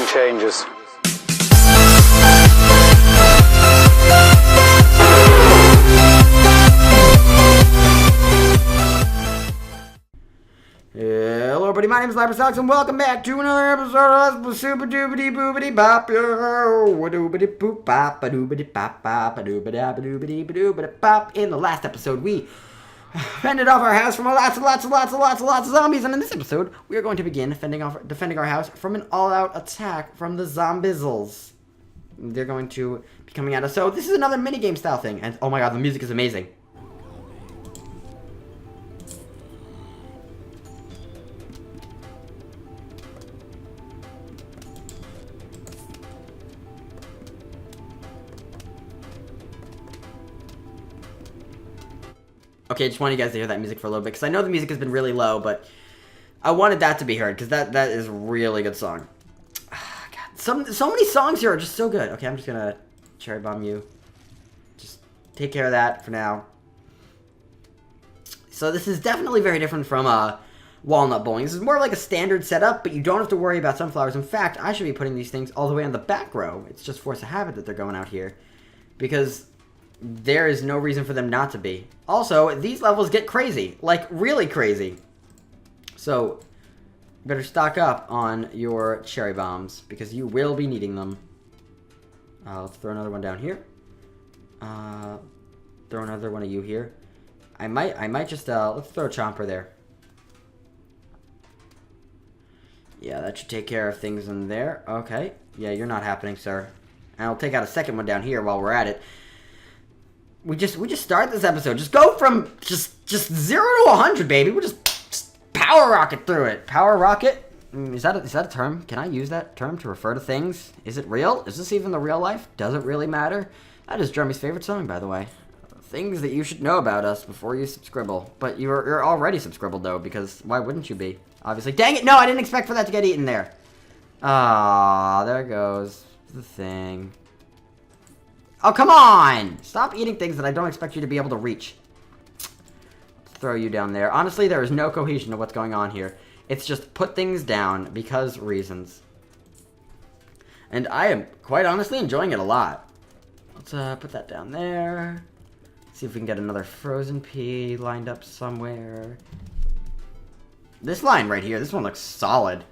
changes. Hello everybody, my name is Laprasalex and welcome back to another episode of Super Doobity Boobity Bop Doobity Boop Bop Doobity Bop Bop Doobity Doobity Bop. In the last episode, we fended off our house from lots of zombies, and in this episode, we are going to begin defending our house from an all-out attack from the zombizzles. They're going to be coming at us. So this is another minigame style thing, and oh my god, the music is amazing. Okay, just wanted you guys to hear that music for a little bit, because I know the music has been really low, but I wanted that to be heard, because that is a really good song. God, so many songs here are just so good. Okay, I'm just gonna cherry bomb you. Just take care of that for now. So this is definitely very different from walnut bowling. This is more like a standard setup, but you don't have to worry about sunflowers. In fact, I should be putting these things all the way on the back row. It's just force of habit that they're going out here, because there is no reason for them not to be. Also, these levels get crazy. Like, really crazy. So, better stock up on your cherry bombs, because you will be needing them. Let's throw another one down here. Throw another one of you here. I might just, let's throw a chomper there. Yeah, that should take care of things in there. Okay. Yeah, you're not happening, sir. And I'll take out a second one down here while we're at it. We just started this episode. Just go from just 0 to 100, baby. We'll just power rocket through it. Power rocket? Is that a term? Can I use that term to refer to things? Is it real? Is this even the real life? Does it really matter? That is Jeremy's favorite song, by the way. Things that you should know about us before you subscribble. But you're already subscribbled, though, because why wouldn't you be? Obviously. Dang it! No, I didn't expect for that to get eaten there. Ah, there goes the thing. Oh, come on! Stop eating things that I don't expect you to be able to reach. Let's throw you down there. Honestly, there is no cohesion to what's going on here. It's just put things down because reasons. And I am, quite honestly, enjoying it a lot. Let's put that down there. See if we can get another frozen pea lined up somewhere. This line right here, this one looks solid.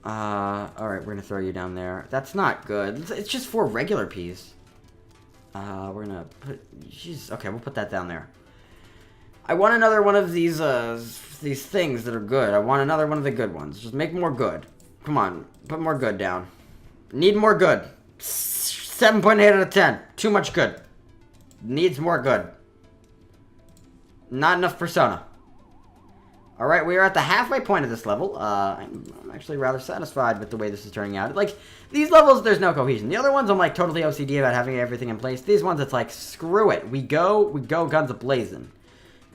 Alright, we're gonna throw you down there. That's not good. It's just 4 regular peas. We're gonna put... Jeez, okay, we'll put that down there. I want another one of these things that are good. I want another one of the good ones. Just make more good. Come on, put more good down. Need more good. 7.8 out of 10. Too much good. Needs more good. Not enough persona. Alright, we are at the halfway point of this level. I'm actually rather satisfied with the way this is turning out. Like, these levels, there's no cohesion. The other ones, I'm like totally OCD about having everything in place. These ones, it's like, screw it. We go guns a-blazing.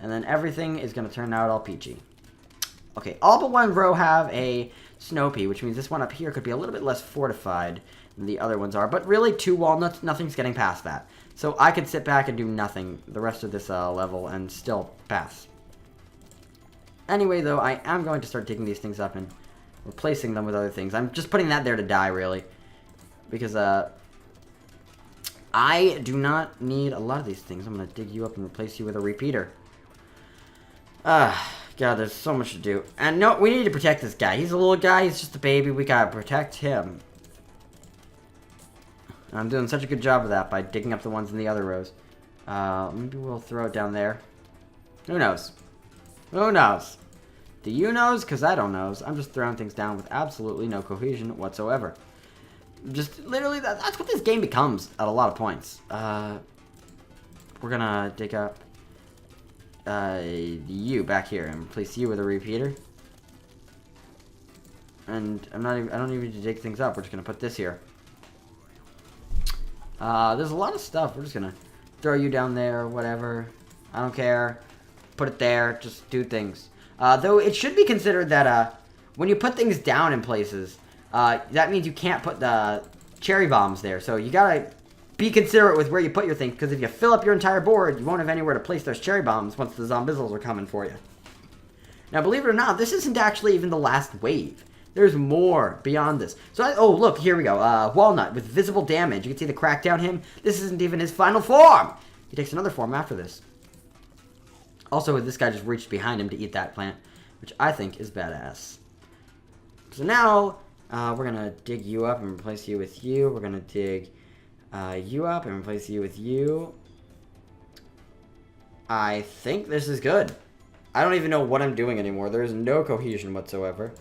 And then everything is going to turn out all peachy. Okay, all but one row have a snow pea, which means this one up here could be a little bit less fortified than the other ones are. But really, 2 walnuts, nothing's getting past that. So I could sit back and do nothing the rest of this level and still pass. Anyway, though, I am going to start digging these things up and replacing them with other things. I'm just putting that there to die, really. Because, I do not need a lot of these things. I'm going to dig you up and replace you with a repeater. God, there's so much to do. And no, we need to protect this guy. He's a little guy. He's just a baby. We gotta protect him. And I'm doing such a good job of that by digging up the ones in the other rows. Maybe we'll throw it down there. Who knows? Who knows? Do you knows? Because I don't knows. I'm just throwing things down with absolutely no cohesion whatsoever. Just literally, that's what this game becomes at a lot of points. We're gonna dig up you back here and replace you with a repeater. And I don't even need to dig things up. We're just gonna put this here. There's a lot of stuff. We're just gonna throw you down there, whatever. I don't care. Put it there. Just do things. Though it should be considered that when you put things down in places, that means you can't put the cherry bombs there. So you gotta be considerate with where you put your things, because if you fill up your entire board, you won't have anywhere to place those cherry bombs once the zombizzles are coming for you. Now, believe it or not, this isn't actually even the last wave. There's more beyond this. So, oh, look, here we go. Walnut with visible damage. You can see the crackdown him. This isn't even his final form. He takes another form after this. Also, this guy just reached behind him to eat that plant, which I think is badass. So now, we're going to dig you up and replace you with you. We're going to dig you up and replace you with you. I think this is good. I don't even know what I'm doing anymore. There is no cohesion whatsoever.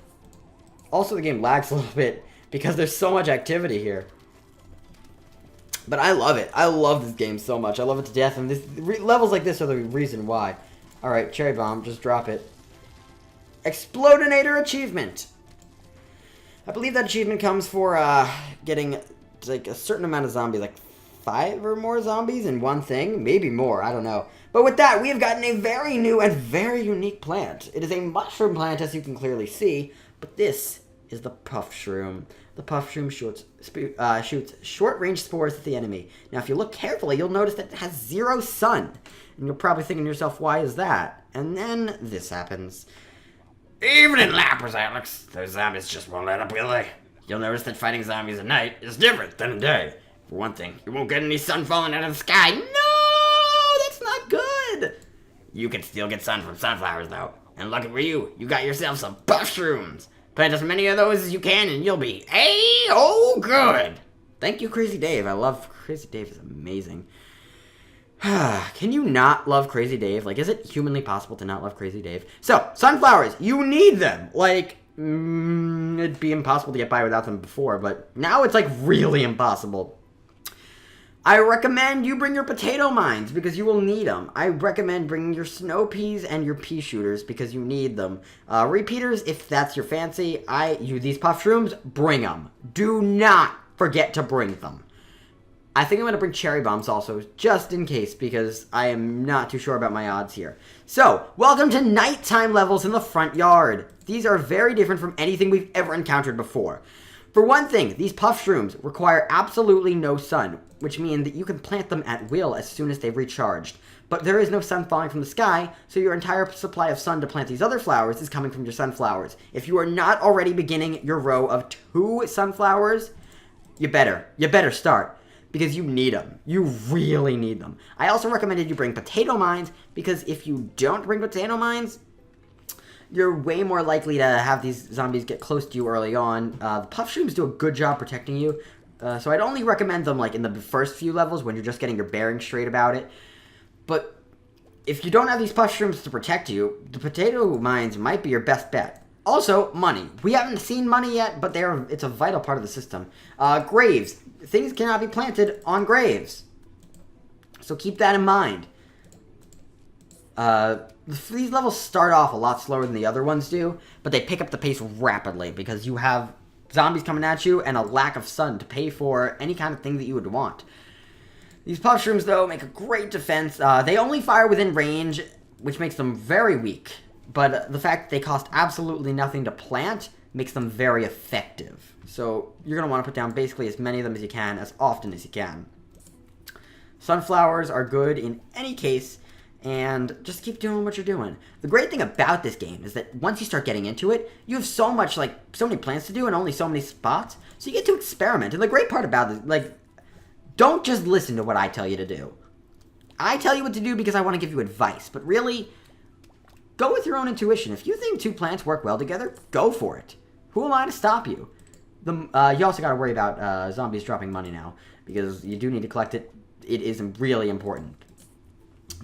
Also, the game lags a little bit because there's so much activity here. But I love it. I love this game so much. I love it to death. And levels like this are the reason why. Alright, Cherry Bomb. Just drop it. Explodinator achievement. I believe that achievement comes for getting like a certain amount of zombies. Like 5 or more zombies in one thing. Maybe more. I don't know. But with that, we have gotten a very new and very unique plant. It is a mushroom plant, as you can clearly see. But this is the Puff Shroom. The Puff Shroom shoots short-range spores at the enemy. Now, if you look carefully, you'll notice that it has 0 sun. And you're probably thinking to yourself, why is that? And then this happens. Even in Laprasalex, those zombies just won't let up, will they? You'll notice that fighting zombies at night is different than at day. For one thing, you won't get any sun falling out of the sky. No, that's not good. You can still get sun from sunflowers, though. And lucky for you, you got yourself some Puff Shrooms. Plant as many of those as you can, and you'll be A-oh good. Thank you, Crazy Dave. I love Crazy Dave. Is amazing. Can you not love Crazy Dave? Like, is it humanly possible to not love Crazy Dave? So, sunflowers, you need them. Like, it'd be impossible to get by without them before, but now it's, like, really impossible. I recommend you bring your potato mines because you will need them. I recommend bringing your snow peas and your pea shooters because you need them. Repeaters, if that's your fancy. These Puff Shrooms, bring them. Do not forget to bring them. I think I'm going to bring cherry bombs also, just in case, because I am not too sure about my odds here. So, welcome to nighttime levels in the front yard. These are very different from anything we've ever encountered before. For one thing, these Puff Shrooms require absolutely no sun, which means that you can plant them at will as soon as they've recharged. But there is no sun falling from the sky, so your entire supply of sun to plant these other flowers is coming from your sunflowers. If you are not already beginning your row of 2 sunflowers, you better start. Because you need them. You really need them. I also recommended you bring potato mines, because if you don't bring potato mines, you're way more likely to have these zombies get close to you early on. The Puff Shrooms do a good job protecting you, so I'd only recommend them like in the first few levels when you're just getting your bearings straight about it. But if you don't have these Puff Shrooms to protect you, the potato mines might be your best bet. Also, money. We haven't seen money yet, but it's a vital part of the system. Graves. Things cannot be planted on graves. So keep that in mind. These levels start off a lot slower than the other ones do, but they pick up the pace rapidly because you have zombies coming at you and a lack of sun to pay for any kind of thing that you would want. These Puff Shrooms, though, make a great defense. They only fire within range, which makes them very weak. But the fact that they cost absolutely nothing to plant makes them very effective. So you're going to want to put down basically as many of them as you can, as often as you can. Sunflowers are good in any case, and just keep doing what you're doing. The great thing about this game is that once you start getting into it, you have so many plants to do and only so many spots, so you get to experiment. And the great part about this, don't just listen to what I tell you to do. I tell you what to do because I want to give you advice, but really, go with your own intuition. If you think 2 plants work well together, go for it. Who am I to stop you? You also got to worry about zombies dropping money now, because you do need to collect it. It is really important.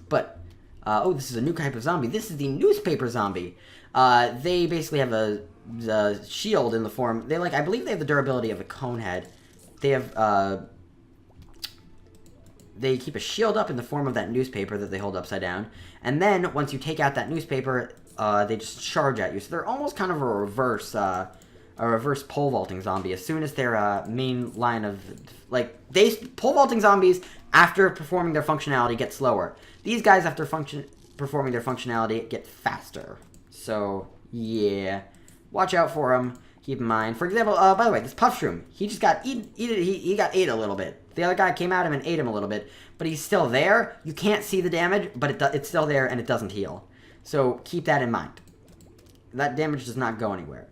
But, this is a new type of zombie. This is the newspaper zombie. They basically have a shield in the form. I believe they have the durability of a cone head. They have, they keep a shield up in the form of that newspaper that they hold upside down. And then, once you take out that newspaper, they just charge at you. So they're almost kind of a reverse pole vaulting zombie. As soon as their main line of, pole vaulting zombies, after performing their functionality, get slower. These guys, after performing their functionality, get faster. So, yeah. Watch out for them. Keep in mind. For example, by the way, this Puff Shroom, he just got he got ate a little bit. The other guy came at him and ate him a little bit, but he's still there. You can't see the damage, but it's still there and it doesn't heal. So keep that in mind. That damage does not go anywhere.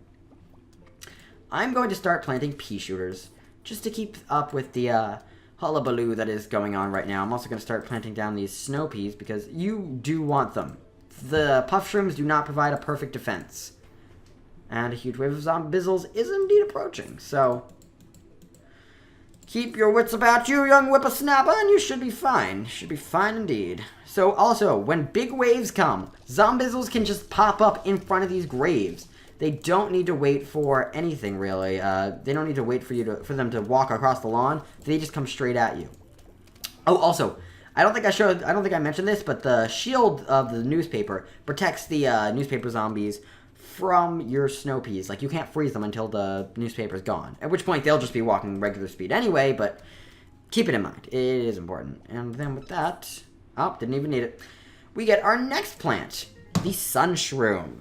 I'm going to start planting pea shooters just to keep up with the hullabaloo that is going on right now. I'm also going to start planting down these snow peas because you do want them. The puff shrooms do not provide a perfect defense. And a huge wave of zombizzles is indeed approaching, so keep your wits about you, young whippersnapper, and you should be fine. Should be fine indeed. So also, when big waves come, zombizzles can just pop up in front of these graves. They don't need to wait for anything, really. They don't need to wait for them to walk across the lawn. They just come straight at you. Oh, also, I don't think I mentioned this, but the shield of the newspaper protects the newspaper zombies from your snow peas. Like, you can't freeze them until the newspaper's gone. At which point, they'll just be walking regular speed anyway, but keep it in mind. It is important. And then with that... Oh, didn't even need it. We get our next plant, the sun shroom.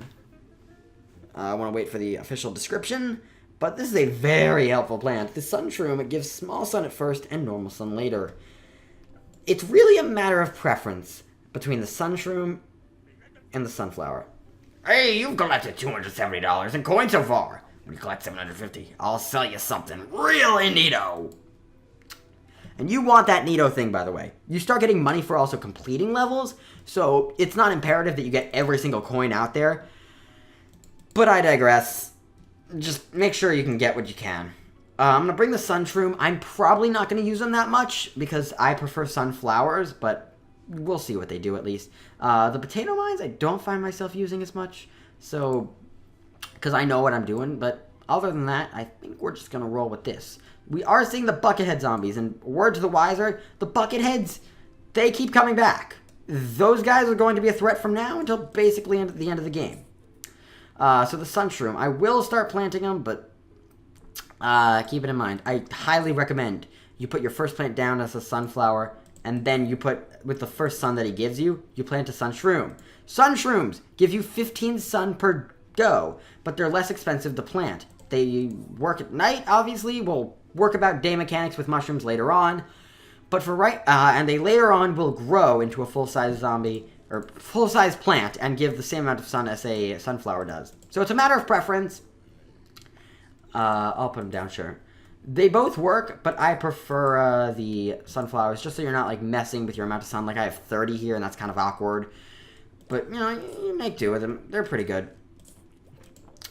I want to wait for the official description, but this is a very helpful plant. The sun shroom, it gives small sun at first and normal sun later. It's really a matter of preference between the sun shroom and the sunflower. Hey, you've collected $270 in coins so far. When you collect $750, I'll sell you something really neato. And you want that neato thing, by the way. You start getting money for also completing levels, so it's not imperative that you get every single coin out there. But I digress. Just make sure you can get what you can. I'm going to bring the sun shroom. I'm probably not going to use them that much because I prefer sunflowers, but we'll see what they do at least. The potato mines I don't find myself using as much, so because I know what I'm doing, but other than that, I think we're just going to roll with this. We are seeing the buckethead zombies, and word to the wiser, the bucketheads, they keep coming back. Those guys are going to be a threat from now until basically the end of the game. So the sun shroom, I will start planting them, but keep it in mind. I highly recommend you put your first plant down as a sunflower, and then you put, with the first sun that he gives you, you plant a sun shroom. Sun shrooms give you 15 sun per go, but they're less expensive to plant. They work at night, obviously. We'll work about day mechanics with mushrooms later on. But for and they later on will grow into a full-size zombie, or full-size plant, and give the same amount of sun as a sunflower does. So it's a matter of preference. I'll put them down, sure. They both work, but I prefer the sunflowers, just so you're not, like, messing with your amount of sun. Like, I have 30 here, and that's kind of awkward. But, you know, you make do with them. They're pretty good.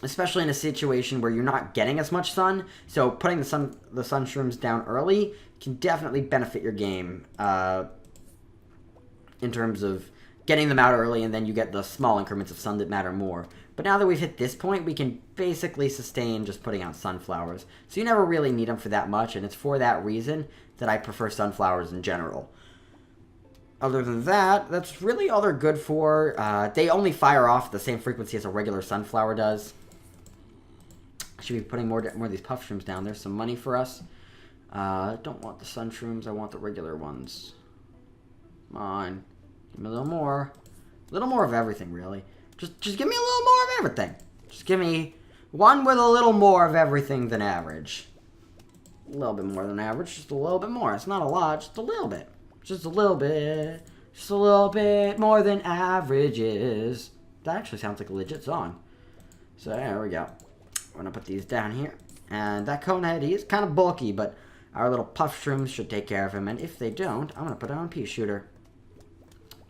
Especially in a situation where you're not getting as much sun. So putting the sun shrooms down early can definitely benefit your game. In terms of getting them out early, and then you get the small increments of sun that matter more. But now that we've hit this point, we can basically sustain just putting out sunflowers. So you never really need them for that much, and it's for that reason that I prefer sunflowers in general. Other than that, that's really all they're good for. They only fire off the same frequency as a regular sunflower does. Should be putting more of these puff shrooms down. There's some money for us. I don't want the sun shrooms. I want the regular ones. Come on. Give me a little more. A little more of everything, really. Just give me a little more of everything. Just give me one with a little more of everything than average. A little bit more than average. Just a little bit more. It's not a lot. Just a little bit. Just a little bit. Just a little bit more than average is. That actually sounds like a legit song. So there we go. We're going to put these down here. And that cone head, he is kind of bulky, but our little puff shrooms should take care of him. And if they don't, I'm going to put on a pea shooter.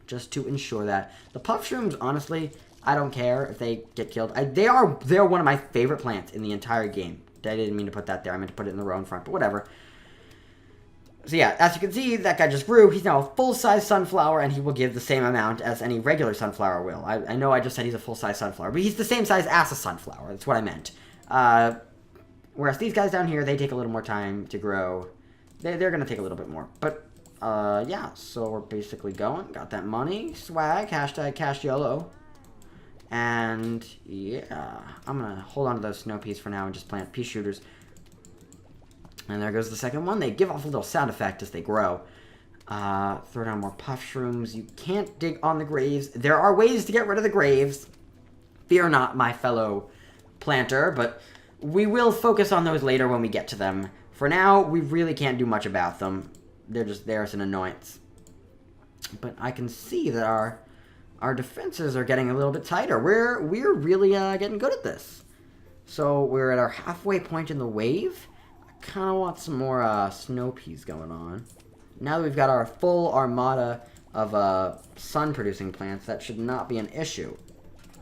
Just to ensure that. The puff shrooms, honestly, I don't care if they get killed. They're one of my favorite plants in the entire game. I didn't mean to put that there. I meant to put it in the row in front, but whatever. So yeah, as you can see, that guy just grew. He's now a full-size sunflower, and he will give the same amount as any regular sunflower will. I know I just said he's a full-size sunflower, but he's the same size as a sunflower. That's what I meant. Whereas these guys down here, they take a little more time to grow. They're going to take a little bit more. But, yeah, so we're basically going. Got that money. Swag. Hashtag cash YOLO. And, yeah, I'm going to hold on to those snow peas for now and just plant pea shooters. And there goes the second one. They give off a little sound effect as they grow. Throw down more puff shrooms. You can't dig on the graves. There are ways to get rid of the graves. Fear not, my fellow planter, but we will focus on those later when we get to them. For now, we really can't do much about them. They're just there as an annoyance. But I can see that our defenses are getting a little bit tighter. We're really getting good at this. So we're at our halfway point in the wave. I kind of want some more snow peas going on. Now that we've got our full armada of sun-producing plants, that should not be an issue.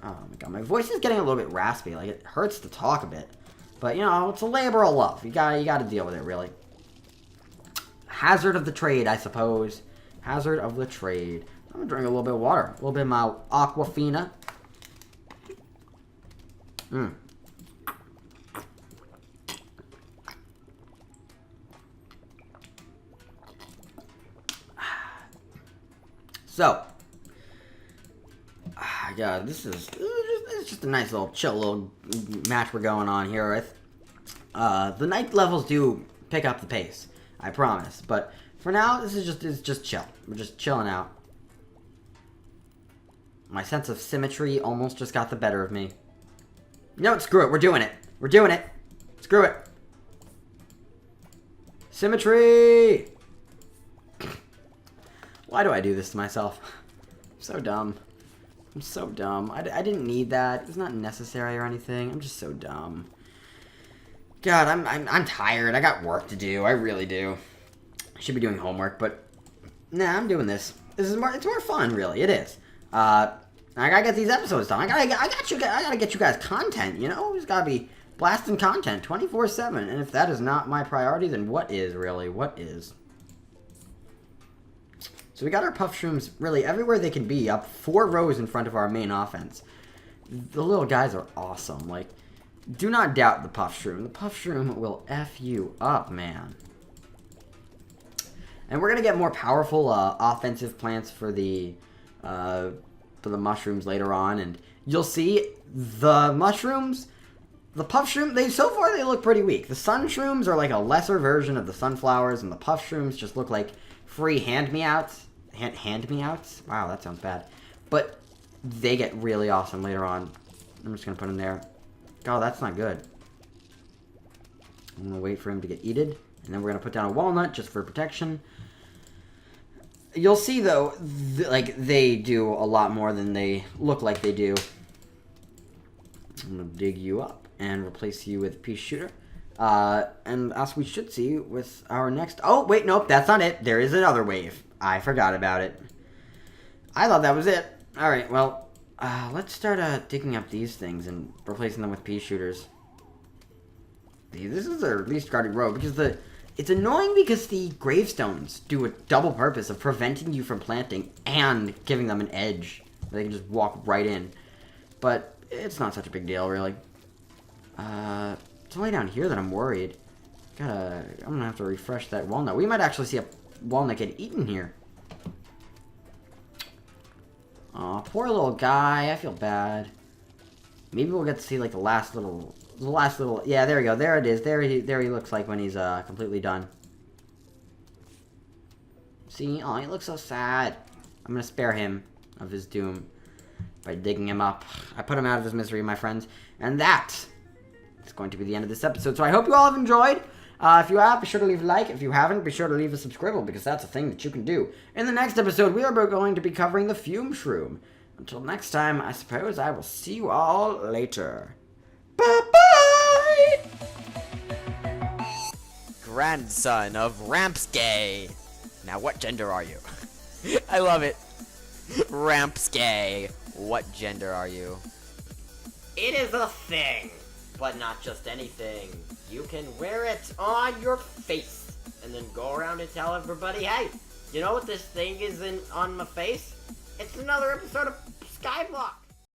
Oh my god, my voice is getting a little bit raspy. Like, it hurts to talk a bit. But, you know, it's a labor of love. You gotta deal with it, really. Hazard of the trade, I suppose. Hazard of the trade. I'm gonna drink a little bit of water. A little bit of my Aquafina. So, God, this is just a nice little chill little match we're going on here with. The night levels do pick up the pace, I promise. But for now, this is just chill. We're just chilling out. My sense of symmetry almost just got the better of me. No, screw it. We're doing it. We're doing it. Screw it. Symmetry! Why do I do this to myself? I'm so dumb. I'm so dumb. I didn't need that. It was not necessary or anything. I'm just so dumb. God, I'm tired. I got work to do. I really do. I should be doing homework, but nah, I'm doing this. This is more. It's more fun, really. It is. I gotta get these episodes done. I gotta get you guys content. You know, it's gotta be blasting content 24/7. And if that is not my priority, then what is really? What is? So we got our puff shrooms really everywhere they can be, up 4 rows in front of our main offense. The little guys are awesome. Like, do not doubt the puff shroom. The puff shroom will F you up, man. And we're gonna get more powerful offensive plants for the mushrooms later on, and you'll see the mushrooms, the puff shroom. So far they look pretty weak. The sun shrooms are like a lesser version of the sunflowers, and the puff shrooms just look like free hand-me-outs. Hand-me-outs? Wow, that sounds bad. But they get really awesome later on. I'm just going to put them there. Oh, that's not good. I'm going to wait for him to get eaten. And then we're going to put down a walnut just for protection. You'll see, though, like, they do a lot more than they look like they do. I'm going to dig you up and replace you with Pea Shooter. And as we should see with our next... Oh, wait, nope, that's not it. There is another wave. I forgot about it. I thought that was it. Alright, well, let's start digging up these things and replacing them with pea shooters. This is our least guarded row, because it's annoying because the gravestones do a double purpose of preventing you from planting and giving them an edge. They can just walk right in. But it's not such a big deal, really. It's only down here that I'm worried. I'm gonna have to refresh that walnut. We might actually see a walnut get eaten here. Aw, poor little guy. I feel bad. Maybe we'll get to see like the last little. Yeah, there we go. There it is. There he looks like when he's completely done. See, oh, he looks so sad. I'm gonna spare him of his doom by digging him up. I put him out of his misery, my friends, and that is going to be the end of this episode. So I hope you all have enjoyed. If you have, be sure to leave a like. If you haven't, be sure to leave a subscribe, because that's a thing that you can do. In the next episode, we are going to be covering the fume shroom. Until next time, I suppose I will see you all later. Bye-bye! Grandson of Rampsgay. Now, what gender are you? I love it. Rampsgay. What gender are you? It is a thing, but not just anything. You can wear it on your face, and then go around and tell everybody, hey, you know what this thing is on my face? It's another episode of Skyblock.